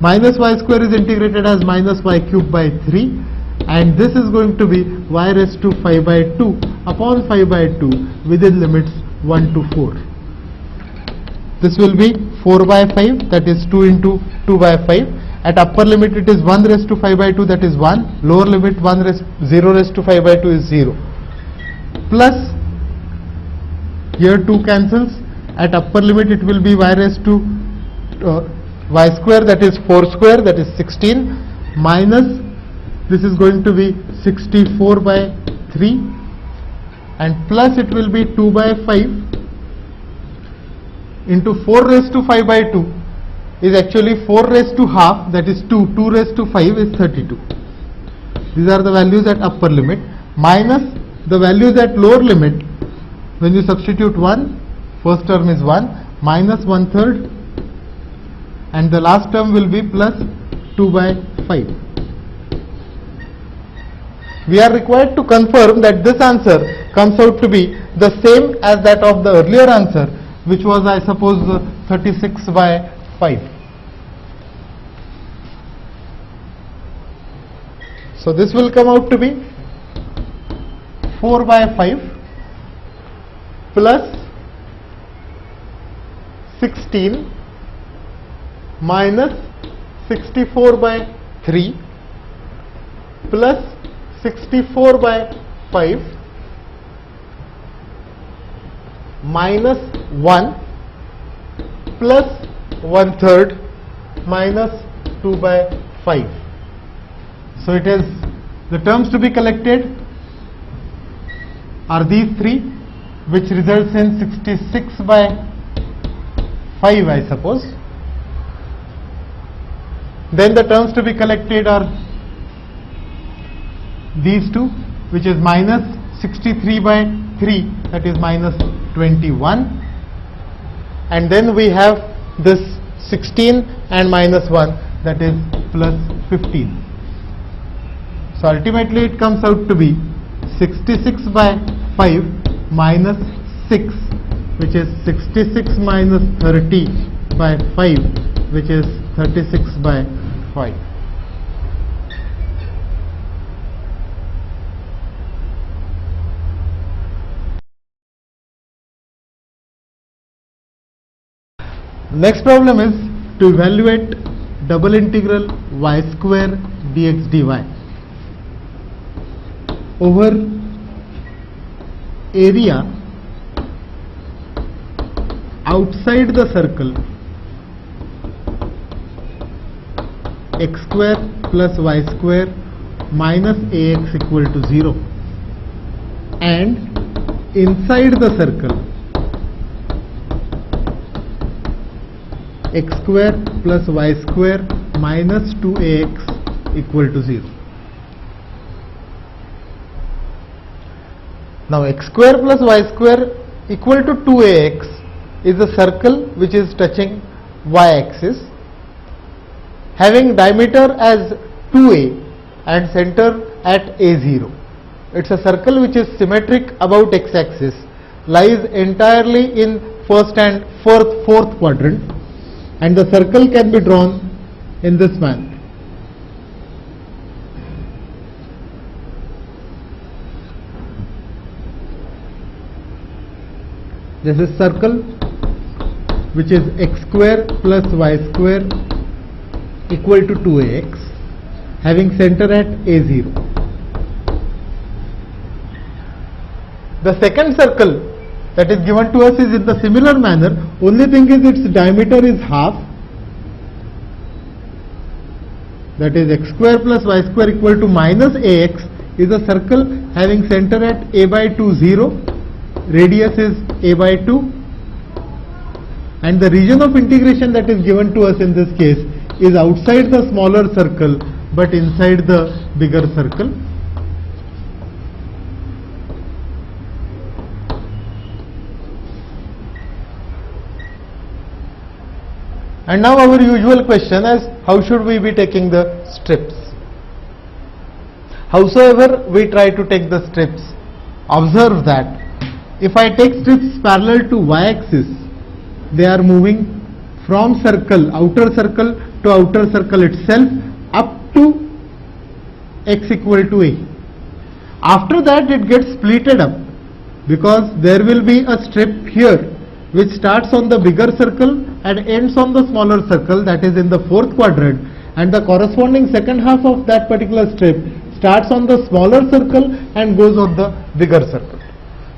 minus y square is integrated as minus y cube by 3, and this is going to be y raised to 5 by 2 upon 5 by 2 within limits 1 to 4. This will be 4 by 5, that is 2 into 2 by 5. At upper limit it is 1 raised to 5 by 2, that is 1. Lower limit 0 raised to 5 by 2 is 0. Plus here 2 cancels. At upper limit it will be y raised to y square, that is 4 square, that is 16, minus this is going to be 64 by 3, and plus it will be 2 by 5 into 4 raised to 5 by 2 is actually 4 raised to half, that is 2. 2 raised to 5 is 32. These are the values at upper limit, minus the values at lower limit. When you substitute 1, first term is 1, minus 1/3, and the last term will be plus 2 by 5. We are required to confirm that this answer comes out to be the same as that of the earlier answer, which was, I suppose, 36 by 5. So this will come out to be 4 by 5 plus 16 minus 64 by 3 plus 64 by 5 minus 1 plus 1/3 minus 2 by 5. So it is, the terms to be collected are these three, which results in 66 by 5, I suppose. Then the terms to be collected are these two, which is minus 63 by 3, that is minus 21, and then we have this 16 and minus 1, that is plus 15. So ultimately it comes out to be 66 by 5 minus 6, which is 66 minus 30 by 5, which is 36 by 5. Next problem is to evaluate double integral y square dx dy over area outside the circle x square plus y square minus ax equal to 0 and inside the circle x square plus y square minus 2ax equal to 0. Now x square plus y square equal to 2ax is a circle which is touching y-axis having diameter as 2a and center at a0. It's a circle which is symmetric about x-axis, lies entirely in first and fourth quadrant, and the circle can be drawn in this manner. This is circle which is x square plus y square equal to 2ax having center at a0. The second circle that is given to us is in the similar manner, only thing is its diameter is half, that is x square plus y square equal to minus ax is a circle having center at a by 2 0, radius is a by 2, and the region of integration that is given to us in this case is outside the smaller circle but inside the bigger circle. And now our usual question is, how should we be taking the strips? Howsoever we try to take the strips, observe that if I take strips parallel to y-axis, they are moving from circle, outer circle to outer circle itself up to x equal to a. After that it gets splitted up because there will be a strip here which starts on the bigger circle and ends on the smaller circle, that is in the fourth quadrant, and the corresponding second half of that particular strip starts on the smaller circle and goes on the bigger circle.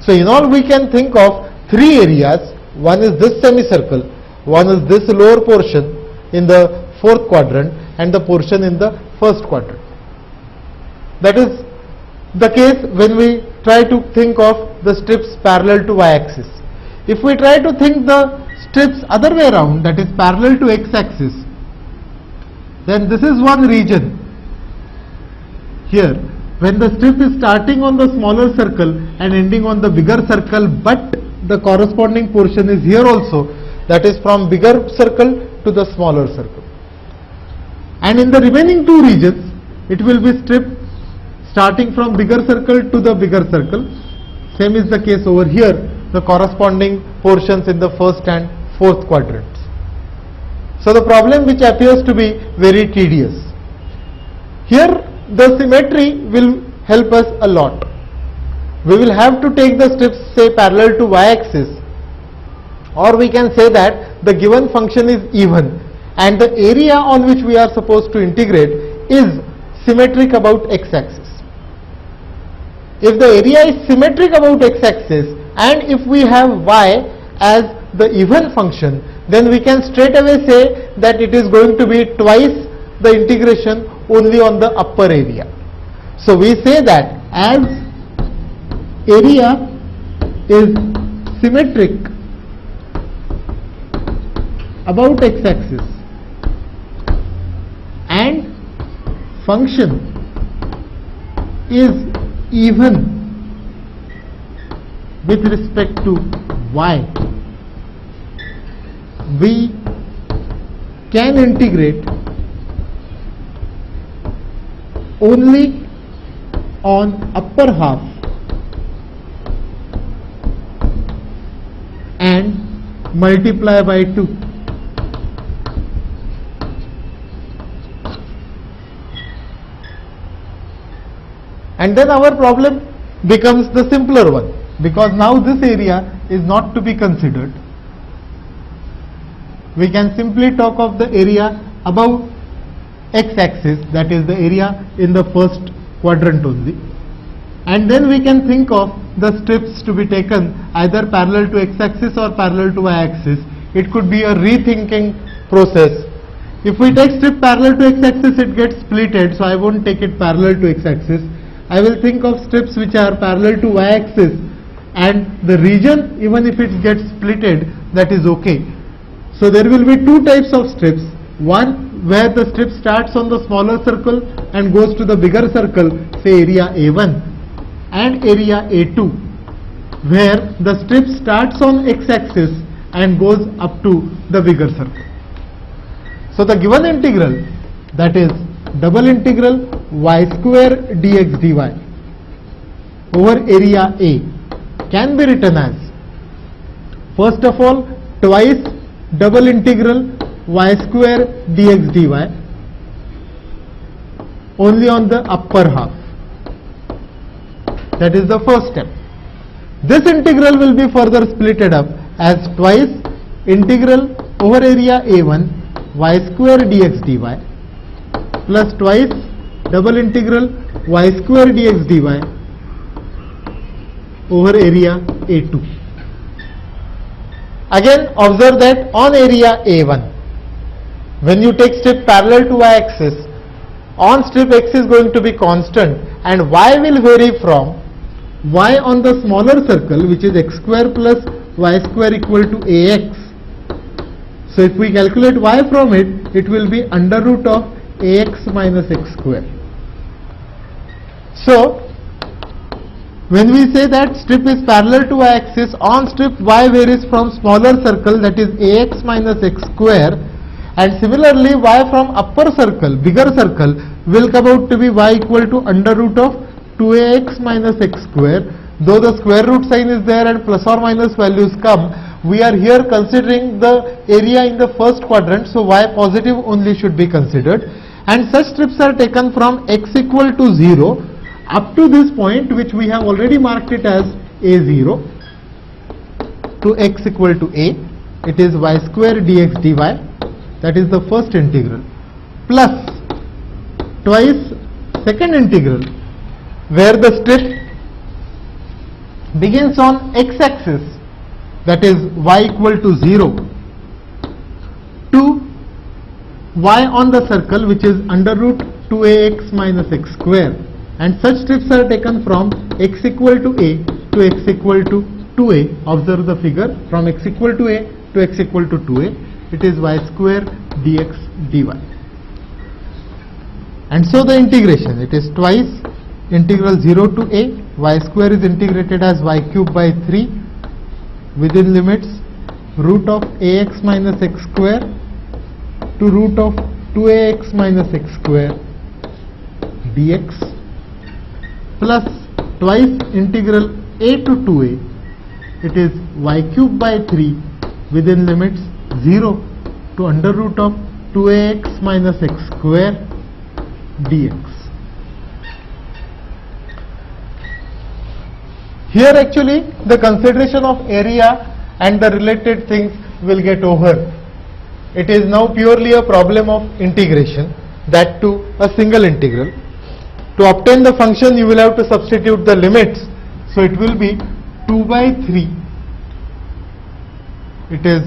So in all we can think of three areas. One is this semicircle, one is this lower portion in the fourth quadrant and the portion in the first quadrant. That is the case when we try to think of the strips parallel to y-axis. If we try to think the strips other way around, that is parallel to x-axis, then this is one region here when the strip is starting on the smaller circle and ending on the bigger circle, but the corresponding portion is here also, that is from bigger circle to the smaller circle. And in the remaining two regions it will be strip starting from bigger circle to the bigger circle. Same is the case over here, the corresponding portions in the first and fourth quadrants. So the problem which appears to be very tedious. Here the symmetry will help us a lot. We will have to take the strips say parallel to y-axis, or we can say that the given function is even and the area on which we are supposed to integrate is symmetric about x-axis. If the area is symmetric about x-axis and if we have y as the even function, then we can straight away say that it is going to be twice the integration only on the upper area. So we say that as area is symmetric about x-axis and function is even with respect to y, we can integrate only on upper half and multiply by 2. And then our problem becomes the simpler one, because now this area is not to be considered. we can simply talk of the area above x-axis, that is the area in the first quadrant only. And then we can think of the strips to be taken either parallel to x-axis or parallel to y-axis. It could be a rethinking process. If we take strip parallel to x-axis, it gets splitted, so I won't take it parallel to x-axis. I will think of strips which are parallel to y-axis, and the region, even if it gets splitted, that is okay. So there will be two types of strips. One where the strip starts on the smaller circle and goes to the bigger circle, say area A1, and area A2, where the strip starts on x-axis and goes up to the bigger circle. So the given integral, that is double integral y square dx dy over area A, can be written as, first of all, twice double integral y square dx dy only on the upper half. That is the first step. This integral will be further splitted up as twice integral over area A1 y square dx dy plus twice double integral y square dx dy over area A2. Again, observe that on area A1, when you take strip parallel to y-axis, on strip x is going to be constant and y will vary from y on the smaller circle, which is x square plus y square equal to ax. So if we calculate y from it, it will be under root of ax minus x square. So when we say that strip is parallel to y-axis, on strip y varies from smaller circle, that is ax minus x square, and similarly y from upper circle, bigger circle, will come out to be y equal to under root of 2ax minus x square. Though the square root sign is there and plus or minus values come, we are here considering the area in the first quadrant, so y positive only should be considered, and such strips are taken from x equal to 0 up to this point, which we have already marked it as a0, to x equal to a. It is y square dx dy, that is the first integral, plus twice second integral, where the strip begins on x-axis, that is y equal to 0, to y on the circle, which is under root 2ax minus x square, and such strips are taken from x equal to a to x equal to 2a. Observe the figure, from x equal to a to x equal to 2a, it is y square dx dy. And so the integration, it is twice integral 0 to a, y square is integrated as y cube by 3 within limits root of ax minus x square to root of 2ax minus x square dx, plus twice integral a to 2a, it is y cube by 3 within limits 0 to under root of 2ax minus x square dx. Here actually the consideration of area and the related things will get over. It is now purely a problem of integration, that to a single integral. To obtain the function, you will have to substitute the limits. So it will be 2 by 3. It is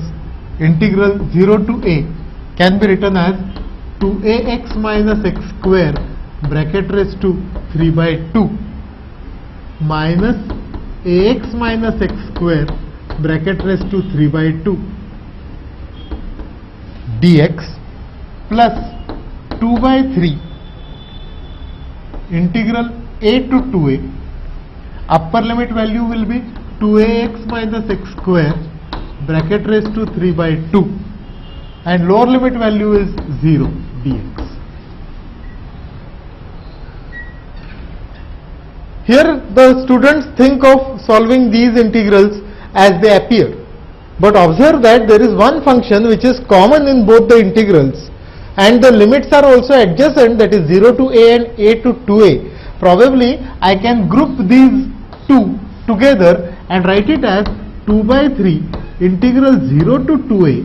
integral 0 to a, can be written as 2ax minus x square bracket raised to 3 by 2 minus ax minus x square bracket raised to 3 by 2 dx, plus 2 by 3 integral a to 2a, upper limit value will be 2ax minus x square bracket raised to 3 by 2, and lower limit value is 0 dx. Here the students think of solving these integrals as they appear, but observe that there is one function which is common in both the integrals, and the limits are also adjacent, that is 0 to a and a to 2a. Probably I can group these two together and write it as 2 by 3 integral 0 to 2a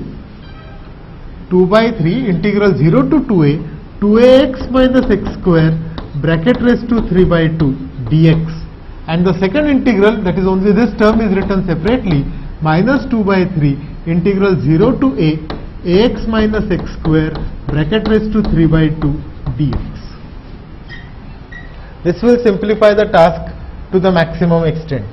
2 by 3 integral 0 to 2a 2ax minus x square bracket raised to 3 by 2 dx, and the second integral, that is only this term, is written separately, minus 2 by 3 integral 0 to a ax minus x square bracket raised to 3 by 2 dx. This will simplify the task to the maximum extent,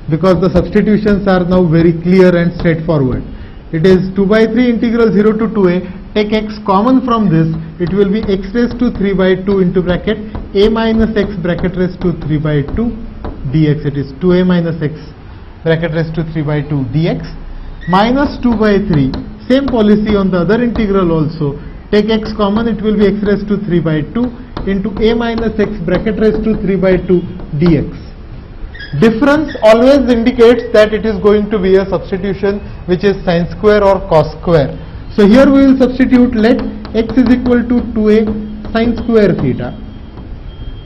because the substitutions are now very clear and straightforward. It is 2 by 3 integral 0 to 2a, take x common from this, it will be x raised to 3 by 2 into bracket a minus x bracket raised to 3 by 2 dx, it is 2a minus x bracket raised to 3 by 2 dx, minus 2 by 3, same policy on the other integral also, take x common, it will be x raised to 3 by 2 into a minus x bracket raised to 3 by 2 dx. Difference always indicates that it is going to be a substitution which is sine square or cos square. So here we will substitute, let x is equal to 2a sine square theta.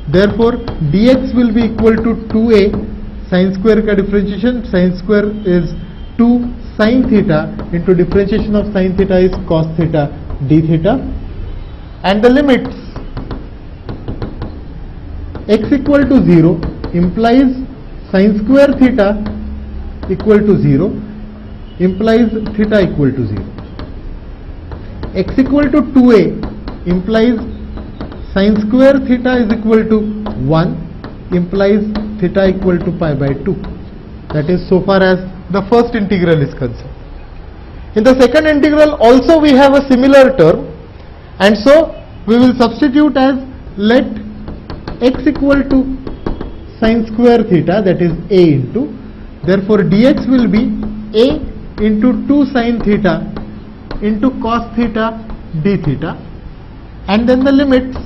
Therefore dx will be equal to 2a sine square ka differentiation, sine square is 2 sine theta into differentiation of sine theta is cos theta d theta, and the limits x equal to 0 implies sine square theta equal to 0 implies theta equal to 0. X equal to 2a implies sine square theta is equal to 1 implies theta equal to pi by 2. That is so far as the first integral is concerned. In the second integral also we have a similar term, and so we will substitute as, let x equal to sine square theta, that is a into, therefore dx will be a into 2 sine theta into cos theta d theta, and then the limits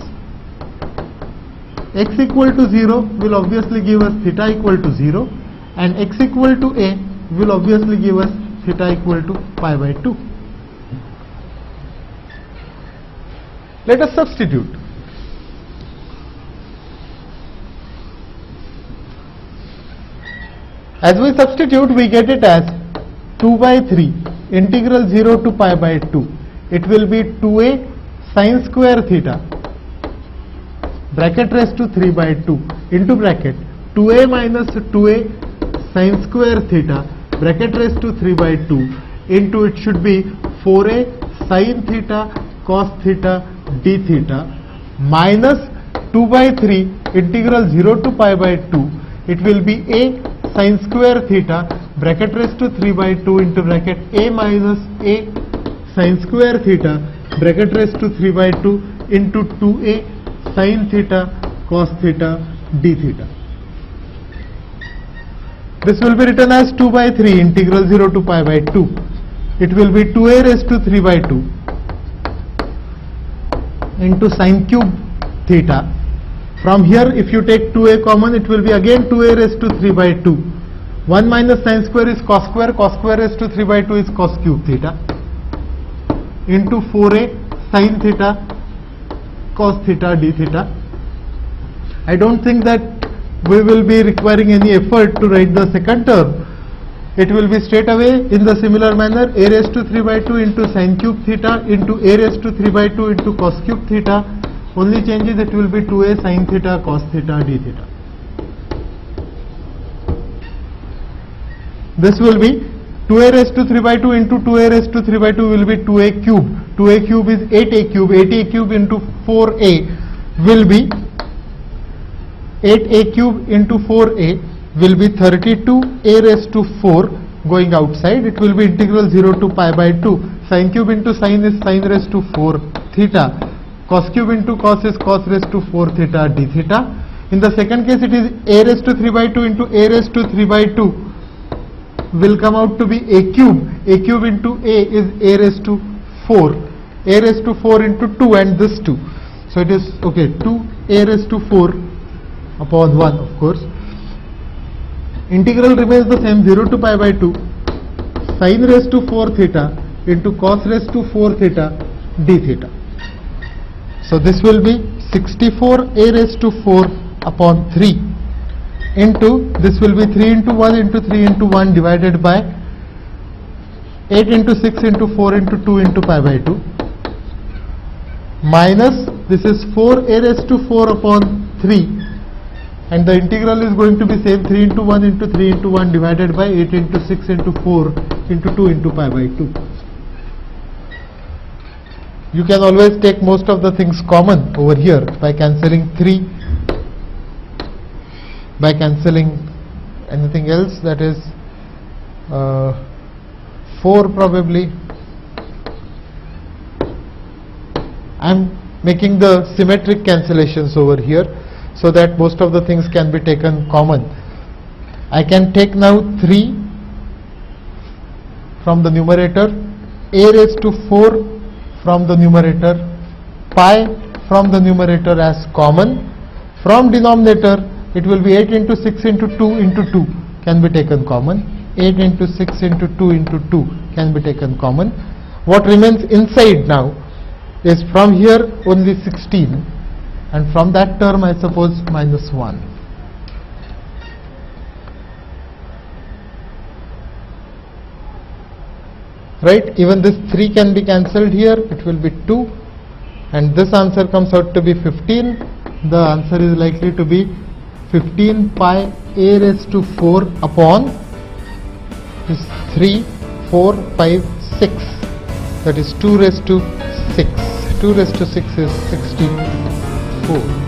x equal to 0 will obviously give us theta equal to 0, and x equal to a will obviously give us theta equal to pi by 2. Let us substitute. As we substitute, we get it as 2 by 3 integral 0 to pi by 2. It will be 2a sine square theta bracket raised to 3 by 2 into bracket 2a minus 2a sine square theta bracket raised to 3 by 2 into, it should be 4a sine theta cos theta d theta minus 2 by 3 integral 0 to pi by 2. It will be a sine square theta bracket raised to 3 by 2 into bracket a minus a sine square theta bracket raised to 3 by 2 into 2a sine theta cos theta d theta. This will be written as 2 by 3 integral 0 to pi by 2. It will be 2a raised to 3 by 2 into sine cube theta. From here, if you take 2a common, it will be again 2a raised to 3 by 2. 1 minus sine square is cos square raised to 3 by 2 is cos cube theta into 4a sine theta cos theta d theta. I don't think that we will be requiring any effort to write the second term. It will be straight away in the similar manner, a raised to 3 by 2 into sine cube theta into a raised to 3 by 2 into cos cube theta. Only changes, it will be 2a sine theta cos theta d theta. This will be 2a raised to 3 by 2 into 2a raised to 3 by 2 will be 2a cube. 2a cube is 8a cube. 8a cube into 4a will be 8a cube into 4a will be 32a raised to 4 going outside. It will be integral 0 to pi by 2. Sine cube into sine is sine raised to 4 theta. Cos cube into cos is cos raised to 4 theta d theta. In the second case, it is a raised to 3 by 2 into a raised to 3 by 2 will come out to be a cube. A cube into a is a raised to 4. A raised to 4 into 2 and this 2. So it is, okay, 2 a raised to 4 upon 1, of course. Integral remains the same, 0 to pi by 2 sine raised to 4 theta into cos raised to 4 theta d theta. So this will be 64 a raised to 4 upon 3 into, this will be 3 into 1 into 3 into 1 divided by 8 into 6 into 4 into 2 into pi by 2. minus this is 4a raised to 4 upon 3, and the integral is going to be same 3 into 1 into 3 into 1 divided by 8 into 6 into 4 into 2 into pi by 2. You can always take most of the things common over here by cancelling 3, by cancelling anything else, that is 4 probably. I am making the symmetric cancellations over here so that most of the things can be taken common. I can take now 3 from the numerator, a raised to 4 from the numerator, pi from the numerator as common. From denominator it will be 8 into 6 into 2 into 2 can be taken common. 8 into 6 into 2 into 2 can be taken common. What remains inside now is from here only 16, and from that term I suppose minus 1. Right, even this 3 can be cancelled here, it will be 2, and this answer comes out to be 15. The answer is likely to be 15 pi a raised to 4 upon this 3, 4, 5, 6, that is 2 raised to 6. 2 raised to 6 is 64.